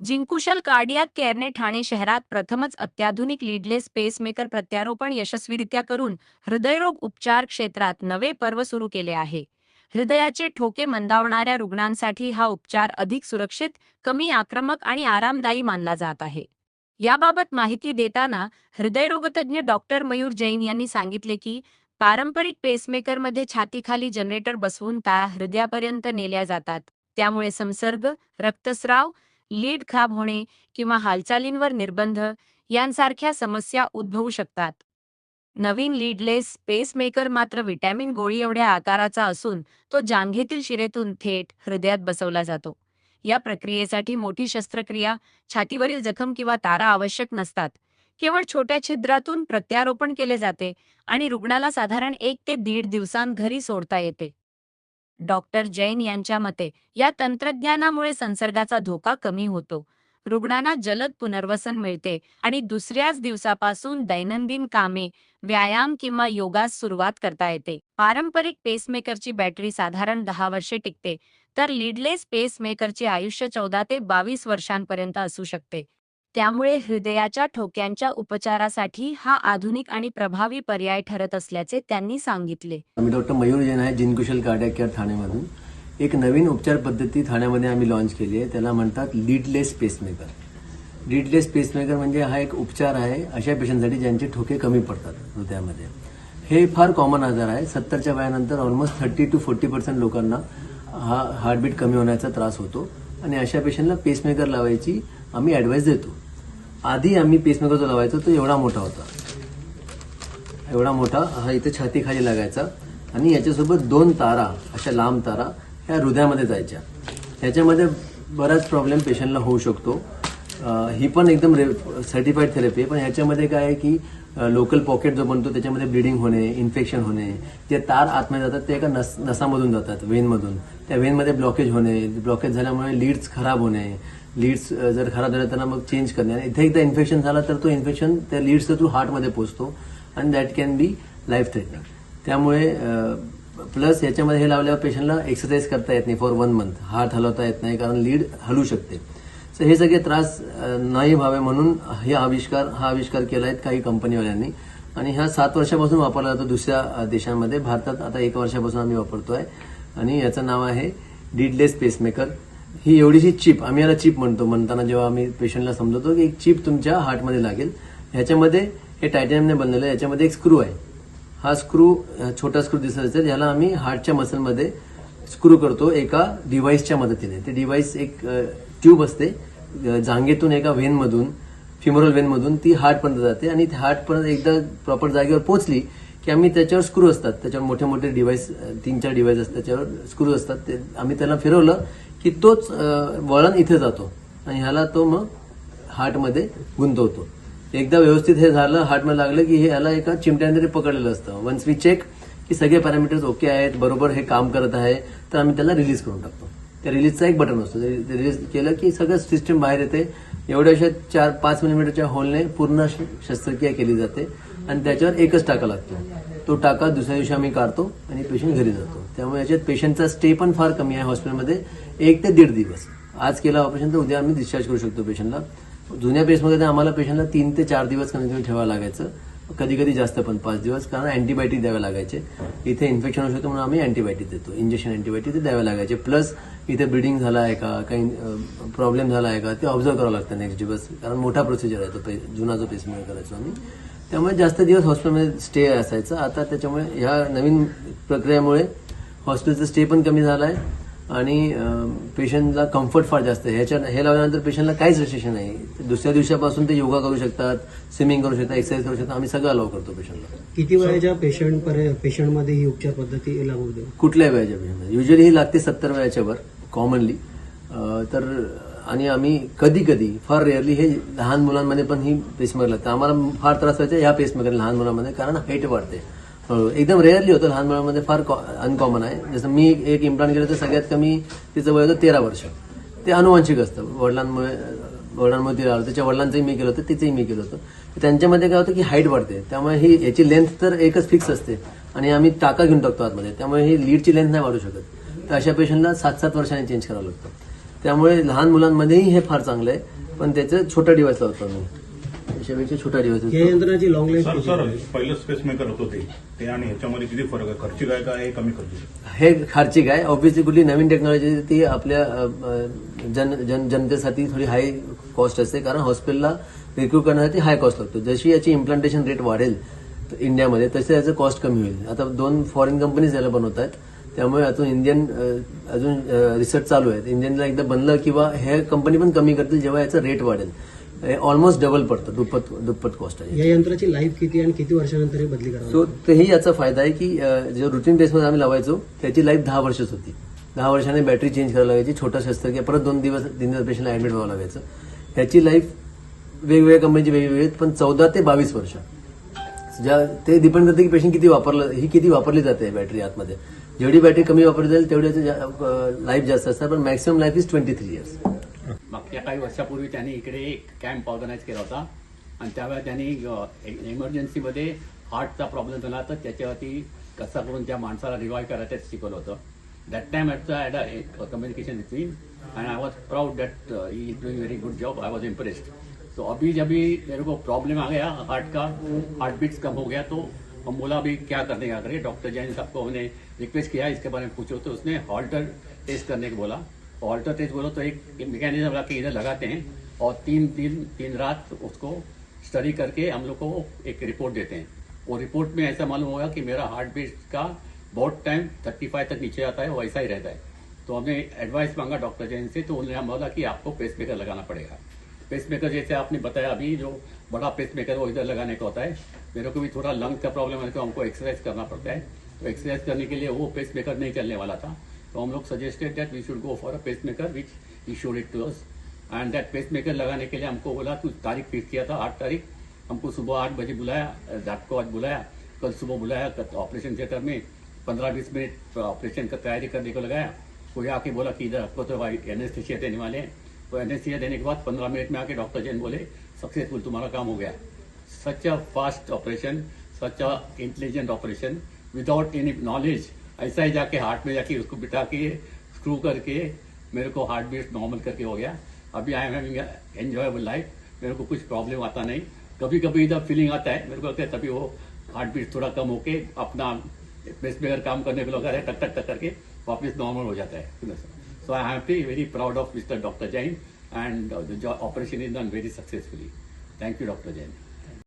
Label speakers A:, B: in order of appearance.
A: जिंकुशल cardiac केअरने ठाणे शहरात प्रथमच अत्याधुनिक लीडलेस पेसमेकर प्रत्यारोपण यशस्वीरित्या करून हृदयरोग उपचार क्षेत्रात नवे पर्व सुरू केले आहे. हृदयाचे ठोके मंदावणाऱ्या रुग्णांसाठी हा उपचार अधिक सुरक्षित, कमी आक्रमक आणि आरामदायी मानला जात आहे. याबाबत माहिती देताना हृदयरोगतज्ञ डॉक्टर मयूर जैन यांनी सांगितले की पारंपरिक पेसमेकरमध्ये छातीखाली जनरेटर बसवून त्या हृदयापर्यंत नेल्या जातात. त्यामुळे संसर्ग, रक्तस्राव, लीड खराब होणे किंवा हालचालींवर निर्बंध यांसारख्या समस्या उद्भवू शकतात. नवीन लीडलेस पेसमेकर मात्र व्हिटॅमिन गोळी एवढ्या आकाराचा असून तो जांघेतील शिरेतून थेट हृदयात बसवला जातो. या प्रक्रियेसाठी मोठी शस्त्रक्रिया, छातीवरील जखम किंवा तारा आवश्यक नसतात. केवळ छोट्या छिद्रातून प्रत्यारोपण केले जाते आणि रुग्णाला साधारण 1 ते 1.5 दिवसांत घरी सोडता येते. डॉक्टर जैन यांच्या मते या तंत्रज्ञानामुळे संसर्गाचा धोका कमी होतो, रुग्णांना जलद पुनर्वसन मिळते आणि दुसऱ्याच दिवसापासून दैनंदिन कामे, व्यायाम किंवा योगास सुरुवात करता येते. पारंपरिक पेसमेकरची बॅटरी साधारण 10 वर्षे टिकते, तर लीडलेस पेसमेकरचे आयुष्य 14 ते 22 वर्षांपर्यंत असू शकते. त्यामुळे हृदयाच्या ठोक्यांच्या उपचारासाठी हा आधुनिक आणि प्रभावी पर्याय ठरत असल्याचे त्यांनी सांगितले.
B: आम्ही डॉक्टर मयूर जैन आहे, जिनकुशल कार्डियाक केअर ठाणेमधून. एक नवीन उपचार पद्धती ठाण्यामध्ये आम्ही लॉन्च केली आहे. त्याला म्हणतात लीडलेस पेसमेकर. लीडलेस पेसमेकर म्हणजे हा एक उपचार आहे अशा पेशंटसाठी ज्यांचे ठोके कमी पडतात हृदयामध्ये. हे फार कॉमन आजार आहे. 70च्या वयानंतर ऑलमोस्ट 30 to 40% लोकांना हा हार्टबीट कमी होण्याचा त्रास होतो आणि अशा पेशंटला पेसमेकर लावायची आम्ही ॲडवाईस देतो. आधी आम्ही पेसमेकर जो लावायचो तो एवढा मोठा होता, एवढा मोठा, हा इथे छातीखाली लागायचा आणि याच्यासोबत 2 तारा, अशा लांब तारा ह्या हृदयामध्ये जायच्या. ह्याच्यामध्ये बराच प्रॉब्लेम पेशंटला होऊ शकतो. ही पण एकदम सर्टिफाईड थेरपी आहे, पण ह्याच्यामध्ये काय आहे की लोकल पॉकेट जो बनतो त्याच्यामध्ये ब्लिडिंग होणे, इन्फेक्शन होणे, ते तार आतमध्ये जातात, ते एका नसामधून जातात, वेनमधून. त्या वेनमध्ये ब्लॉकेज होणे, ब्लॉकेज झाल्यामुळे लीड्स खराब होणे, लीड्स जर खराब झाल्या त्यांना मग चेंज करणे, आणि इथे एकदा इन्फेक्शन झाला तर तो इन्फेक्शन त्या लीड्सच्या थ्रू हार्टमध्ये पोहोचतो आणि that can be life threatening. त्यामुळे प्लस याच्यामध्ये हे लावल्यावर पेशंटला एक्सरसाइज करता येत नाही फॉर 1 month, हात हलवता येत नाही कारण लीड हलू शकते. सो हे सगळे त्रास नाही व्हावे म्हणून हा आविष्कार केला आहे काही कंपनीवाल्यांनी, आणि हा 7 वर्षापासून वापरला जातो दुसऱ्या देशांमध्ये. भारतात आता 1 वर्षापासून आम्ही वापरतोय आणि याचं नाव आहे लीडलेस पेसमेकर. ही एवढीशी चिप, आम्ही याला चिप म्हणताना जेव्हा आम्ही पेशंटला समजवतो की एक चिप तुमच्या हार्टमध्ये लागेल. ह्याच्यामध्ये हे टायटॅनियमने बनलेलं आहे. याच्यामध्ये एक स्क्रू आहे. हा स्क्रू, छोटा स्क्रू दिसत असेल, याला आम्ही हार्टच्या मसलमध्ये स्क्रू करतो एका डिव्हाइसच्या मदतीने. ते डिव्हाइस एक ट्यूब असते, जांघेतून एका वेनमधून, फिमोरल वेनमधून ती हार्टपर्यंत जाते आणि हार्टपर्यंत एकदा प्रॉपर जागेवर पोहोचली की आम्ही त्याच्यावर स्क्रू असतात, त्याच्यावर मोठे मोठे डिव्हाइस, 3-4 डिव्हाइस असतात, त्याच्यावर स्क्रू असतात. ते आम्ही त्याला फिरवलं की तोच वळण इथे जातो आणि ह्याला तो मग हार्टमध्ये गुंतवतो. एकदा व्यवस्थित हे झालं, हार्टमध्ये लागलं की हे ह्याला एका चिमट्याने तरी पकडलेलं असतं. वन्स वी चेक की सगळे पॅरामीटर्स ओके आहेत, बरोबर हे काम करत आहे, तर आम्ही त्याला रिलीज करून टाकतो. त्या रिलीजचा एक बटन असतो, ते रिलीज केलं की सगळं सिस्टम बाहेर येते. एवढ्याशा 4-5 मिलीमीटरच्या होलने पूर्ण शस्त्रक्रिया केली जाते आणि त्याच्यावर एकच टाका लागतो. तो टाका दुसऱ्या दिवशी आम्ही काढतो आणि पेशंट घरी जातो. त्यामुळे याच्यात पेशंटचा स्टे पण फार कमी आहे हॉस्पिटलमध्ये, 1 ते 1.5 दिवस. आज केला ऑपरेशन तर उद्या आम्ही डिस्चार्ज करू शकतो पेशंटला. जुन्या पेसमध्ये आम्हाला पेशंटला 3 ते 4 दिवस कमी ठेवावं लागायचं, कधी कधी जास्त पण 5 दिवस, कारण अँटीबायोटिक द्यावे लागायचे. इथे इन्फेक्शन होऊ शकतं म्हणून आम्ही अँटीबायोटिक देतो, इंजेक्शन अँटीबायोटिक ते द्यावे लागायचे. प्लस इथे ब्लिडिंग झाला आहे का, काही प्रॉब्लेम झाला आहे का ते ऑब्झर्व करावं लागतं नेक्स्ट दिवस, कारण मोठा प्रोसिजर आहे तो जुना जो पेसमेकर करायचो आम्ही. त्यामुळे जास्त दिवस हॉस्पिटलमध्ये स्टे असायचं. आता त्याच्यामुळे ह्या नवीन प्रक्रियेमुळे हॉस्पिटलचा स्टे पण कमी झाला आहे आणि पेशंटला कम्फर्ट फार जास्त आहे. हे लावल्यानंतर पेशंटला काहीच रेस्ट्रिक्शन नाही. दुसऱ्या दिवसापासून ते योगा करू शकतात, स्विमिंग करू शकतात, एक्सरसाइज करू शकतात. आम्ही सगळं अलाव करतो पेशंटला.
C: किती वयाच्या पेशंटमध्ये ही उपचार पद्धती लागू होते?
B: कुठल्या वयाच्या पेशंटमध्ये? युजली ही लागते 70 वयाच्या वर कॉमनली. तर आणि आम्ही कधी कधी, फार रेअरली, हे लहान मुलांमध्ये पण ही पेसमेकर लागतं. आम्हाला फार त्रास व्हायचा ह्या पेसमेकर लहान मुलांमध्ये, कारण हाईट वाढते. एकदम रेअरली होतं लहान मुलांमध्ये, फार अनकॉमन आहे. जसं मी एक इम्प्लांट केलं तर सगळ्यात कमी तिचं वय होतं 13 वर्ष. ते अनुवांशिक असतं, वडिलांमुळे तिला आलं. त्याच्या वडिलांचंही मी केलं होतं, तिचंही मी केलं होतं. त्यांच्यामध्ये काय होतं की हाईट वाढते, त्यामुळे ही याची लेंथ तर एकच फिक्स असते आणि आम्ही टाका घेऊन टाकतो आतमध्ये, त्यामुळे ही लीडची लेंथ नाही वाढू शकत. तर अशा पेशंटला 7-7 वर्षांनी चेंज करावं लागतं. त्यामुळे लहान मुलांमध्येही हे फार चांगलं आहे, पण त्याचं छोटा डिव्हाइस लावतो मी, त्याच्यापेक्षा छोटा डिव्हाइस
C: या यंत्राची लॉंग लाईफ
D: सर सर पहिलं स्पेस मेकर होतं ते आणि ह्याच्यामध्ये किती फरक आहे? खर्चिक आहे का हे कमी खर्चिक?
B: हे खर्चिक आहे. ऑब्व्हियसली कुठली नवीन टेक्नॉलॉजी ती आपल्या जनतेसाठी थोडी हाय कॉस्ट असते, कारण हॉस्पिटलला रिक्रूट करण्यासाठी हाय कॉस्ट लागतो. जशी याची इम्प्लांटेशन रेट वाढेल इंडियामध्ये तसे याचं कॉस्ट कमी होईल. आता 2 फॉरेन कंपनीज याला बनवत आहेत, त्यामुळे अजून अजून रिसर्च चालू आहे. इंडियनला एकदा बनलं किंवा हे कंपनी पण कमी करतील जेव्हा याचं रेट वाढेल. ऑलमोस्ट डबल पडतं, दुप्पट कॉस्ट आहे.
C: या यंत्राची लाईफ किती आणि किती वर्षानंतर हे बदली करावी?
B: सो तेही याचा फायदा आहे की जो रुटीन टेस्टमध्ये आम्ही लावायचो त्याची लाईफ 10 वर्षच होती. 10 वर्षाने बॅटरी चेंज करायला लागायची, छोटा शस्त्रक्रिया, परत 3 दिवस पेशंटला ऍडमिट व्हावं लागायचं. ह्याची लाईफ वेगवेगळ्या कंपनीची वेगवेगळी आहेत, पण 14 ते 22 वर्ष. ते डिपेंड करते की पेशंट किती वापरली जाते बॅटरी आतमध्ये. जेवढी बॅटरी कमी वापरली जाईल तेवढी लाईफ जास्त असतात, पण मॅक्सिमम लाईफ इज 23 इयर्स.
E: मागच्या काही वर्षापूर्वी त्यांनी इकडे एक कॅम्प ऑर्गनाईज केला होता आणि त्यावेळेला त्यांनी इमर्जन्सीमध्ये हार्टचा प्रॉब्लेम झाला तर त्याच्यावरती कसा करून त्या माणसाला रिवाईव्ह करायचं शिकवलं होतं. That time at the communication with and I was proud that he is doing very good job. I was impressed. तो अभी जब भी मेरे को प्रॉब्लम आ गया हार्ट का, हार्ट बीट्स कम हो गया, तो हम बोला अभी क्या करने का करिए. डॉक्टर जैन साहब को हमने रिक्वेस्ट किया इसके बारे में पूछो, तो उसने हॉल्टर टेस्ट करने को बोला. हॉल्टर टेस्ट बोलो तो एक मैकेनिज्म ला के इधर लगाते हैं और 3 रात उसको स्टडी करके हम लोग को एक रिपोर्ट देते हैं. वो रिपोर्ट में ऐसा मालूम होगा कि मेरा हार्ट बीट का बहुत टाइम 35 तक नीचे आता है, वैसा ही रहता है. तो हमने एडवाइस मांगा डॉक्टर जैन से, तो उन्होंने बोला कि आपको पेसमेकर लगाना पड़ेगा. पेसमेकर जैसे आपने बताया अभी जो बड़ा पेसमेकर वो इधर लगाने का होता है. मेरे को भी थोड़ा लंग का प्रॉब्लम है तो हमको एक्सरसाइज करना पड़ता है, तो एक्सरसाइज करने के लिए वो पेसमेकर नहीं चलने वाला था. तो हम लोग suggested that we should go for a pacemaker which he showed it to us. And that pacemaker लगाने के लिए हमको बोला कुछ तारीख फिक्स किया था 8 तारीख. हमको सुबह 8 बजे बुलाया, रात को आज बुलाया, कल सुबह बुलाया ऑपरेशन थिएटर में. 15-20 मिनट ऑपरेशन का तैयारी करने को लगाया. कोई आके बोला कि इधर आपको तो भाई एनेस्थीसिया देने वाले हैं. तो एनेस्थीसिया देने के बाद 15 मिनट में आके डॉक्टर जैन बोले सक्सेसफुल, तुम्हारा काम हो गया. Such a fast operation, such a intelligent operation without any knowledge. ऐसा ही जाके हार्ट में जाके उसको बिठा के स्क्रू करके मेरे को हार्ट बीट नॉर्मल करके हो गया. अभी I am having enjoyable life. मेरे को कुछ प्रॉब्लम आता नहीं. कभी कभी इधर फीलिंग आता है मेरे को लगता है तभी वो हार्ट बीट थोड़ा कम होके अपना पेसमेकर काम करने को लगा है, टक टक टक करके वापस नॉर्मल हो जाता है. So I am happy, very proud of mister doctor Jain, end the operation is done very successfully. Thank you doctor Jain.